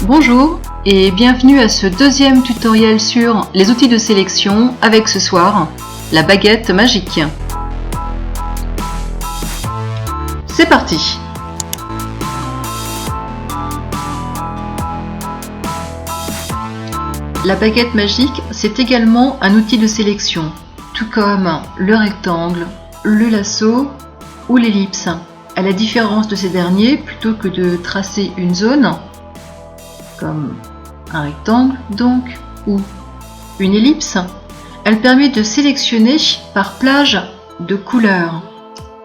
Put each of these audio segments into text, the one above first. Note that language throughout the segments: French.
Bonjour et bienvenue à ce deuxième tutoriel sur les outils de sélection avec ce soir la baguette magique. C'est parti! La baguette magique, c'est également un outil de sélection, tout comme le rectangle, le lasso ou l'ellipse. À la différence de ces derniers, plutôt que de tracer une zone, comme un rectangle donc, ou une ellipse, elle permet de sélectionner par plage de couleurs.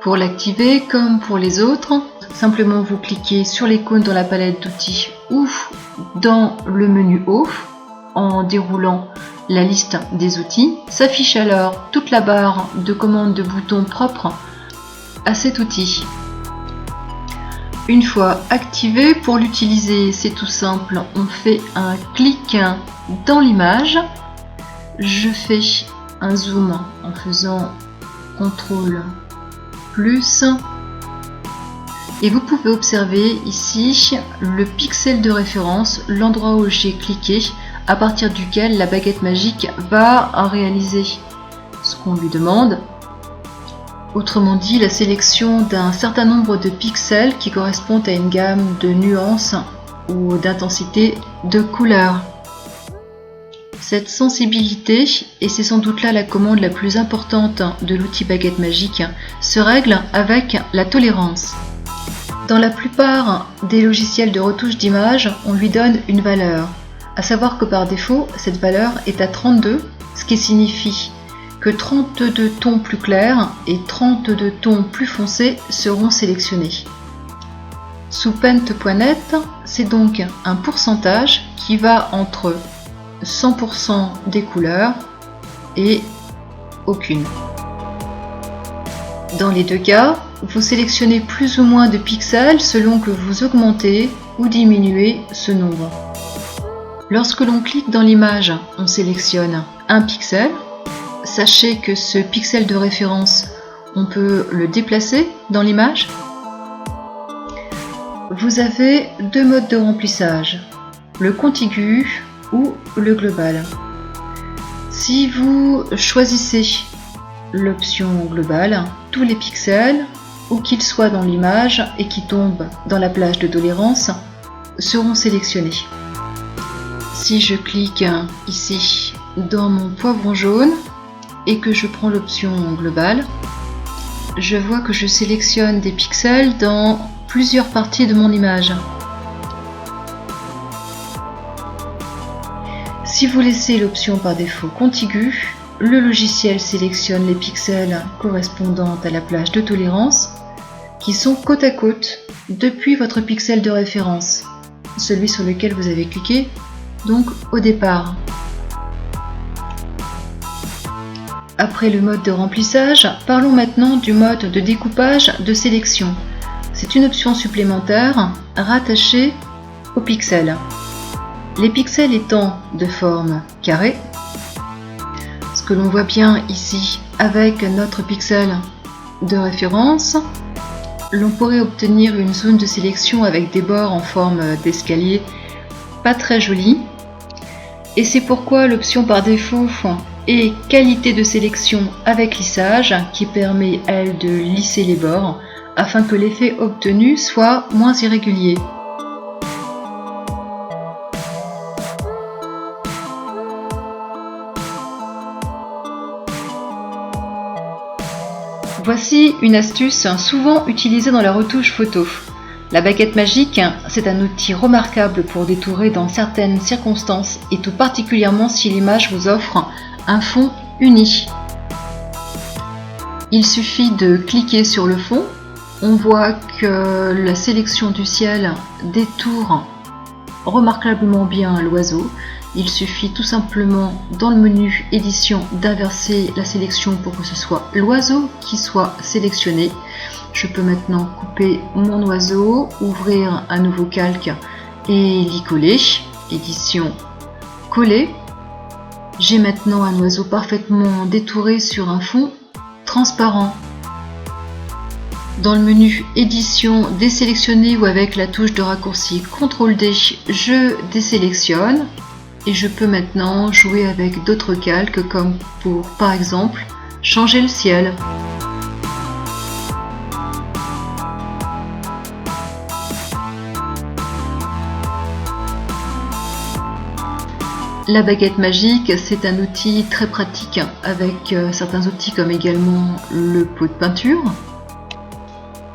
Pour l'activer, comme pour les autres, simplement vous cliquez sur l'icône dans la palette d'outils ou dans le menu haut en déroulant la liste des outils. S'affiche alors toute la barre de commande de boutons propre à cet outil. Une fois activé, pour l'utiliser, c'est tout simple, on fait un clic dans l'image, je fais un zoom en faisant CTRL plus et vous pouvez observer ici le pixel de référence, l'endroit où j'ai cliqué, à partir duquel la baguette magique va réaliser ce qu'on lui demande. Autrement dit, la sélection d'un certain nombre de pixels qui correspondent à une gamme de nuances ou d'intensité de couleurs. Cette sensibilité, et c'est sans doute là la commande la plus importante de l'outil baguette magique, se règle avec la tolérance. Dans la plupart des logiciels de retouche d'image, on lui donne une valeur. À savoir que par défaut, cette valeur est à 32, ce qui signifie que 32 tons plus clairs et 32 tons plus foncés seront sélectionnés. Sous Paint.net, c'est donc un pourcentage qui va entre 100% des couleurs et aucune. Dans les deux cas, vous sélectionnez plus ou moins de pixels selon que vous augmentez ou diminuez ce nombre. Lorsque l'on clique dans l'image, on sélectionne un pixel. Sachez que ce pixel de référence, on peut le déplacer dans l'image. Vous avez deux modes de remplissage, le contigu ou le global. Si vous choisissez l'option globale, tous les pixels, où qu'ils soient dans l'image et qui tombent dans la plage de tolérance, seront sélectionnés. Si je clique ici dans mon poivron jaune, et que je prends l'option globale, je vois que je sélectionne des pixels dans plusieurs parties de mon image. Si vous laissez l'option par défaut contigu, le logiciel sélectionne les pixels correspondant à la plage de tolérance qui sont côte à côte depuis votre pixel de référence, celui sur lequel vous avez cliqué, donc au départ. Après le mode de remplissage, parlons maintenant du mode de découpage de sélection. C'est une option supplémentaire rattachée aux pixels. Les pixels étant de forme carrée, ce que l'on voit bien ici avec notre pixel de référence, l'on pourrait obtenir une zone de sélection avec des bords en forme d'escalier pas très jolie. Et c'est pourquoi l'option par défaut et qualité de sélection avec lissage qui permet elle de lisser les bords afin que l'effet obtenu soit moins irrégulier. Voici une astuce souvent utilisée dans la retouche photo. La baguette magique, c'est un outil remarquable pour détourer dans certaines circonstances et tout particulièrement si l'image vous offre un fond uni. Il suffit de cliquer sur le fond, on voit que la sélection du ciel détourne remarquablement bien l'oiseau. Il suffit tout simplement dans le menu édition d'inverser la sélection pour que ce soit l'oiseau qui soit sélectionné. Je peux maintenant couper mon oiseau, ouvrir un nouveau calque et l'y coller. Édition coller. J'ai maintenant un oiseau parfaitement détouré sur un fond transparent. Dans le menu édition, désélectionner ou avec la touche de raccourci CTRL D, je désélectionne et je peux maintenant jouer avec d'autres calques comme pour par exemple changer le ciel. La baguette magique, c'est un outil très pratique avec certains outils comme également le pot de peinture.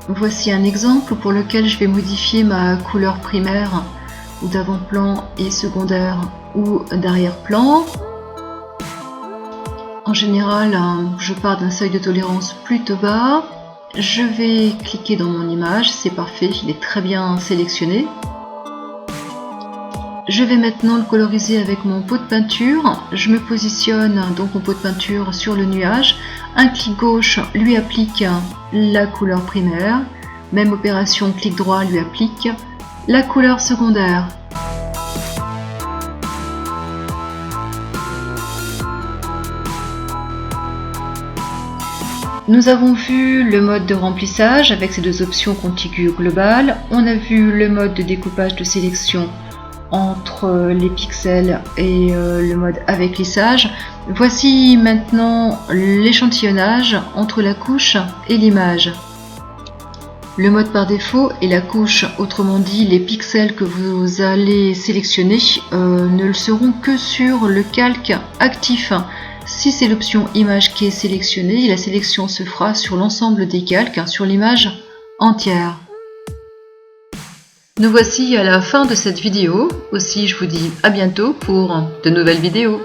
Voici un exemple pour lequel je vais modifier ma couleur primaire d'avant-plan et secondaire ou d'arrière-plan. En général, je pars d'un seuil de tolérance plutôt bas. Je vais cliquer dans mon image, c'est parfait, il est très bien sélectionné. Je vais maintenant le coloriser avec mon pot de peinture. Je me positionne donc mon pot de peinture sur le nuage. Un clic gauche lui applique la couleur primaire. Même opération, clic droit lui applique la couleur secondaire. Nous avons vu le mode de remplissage avec ses deux options contiguës globales. On a vu le mode de découpage de sélection entre les pixels et le mode avec lissage. Voici maintenant l'échantillonnage entre la couche et l'image. Le mode par défaut est la couche, autrement dit les pixels que vous allez sélectionner ne le seront que sur le calque actif. Si c'est l'option image qui est sélectionnée, la sélection se fera sur l'ensemble des calques, sur l'image entière. Nous voici à la fin de cette vidéo. Aussi, je vous dis à bientôt pour de nouvelles vidéos.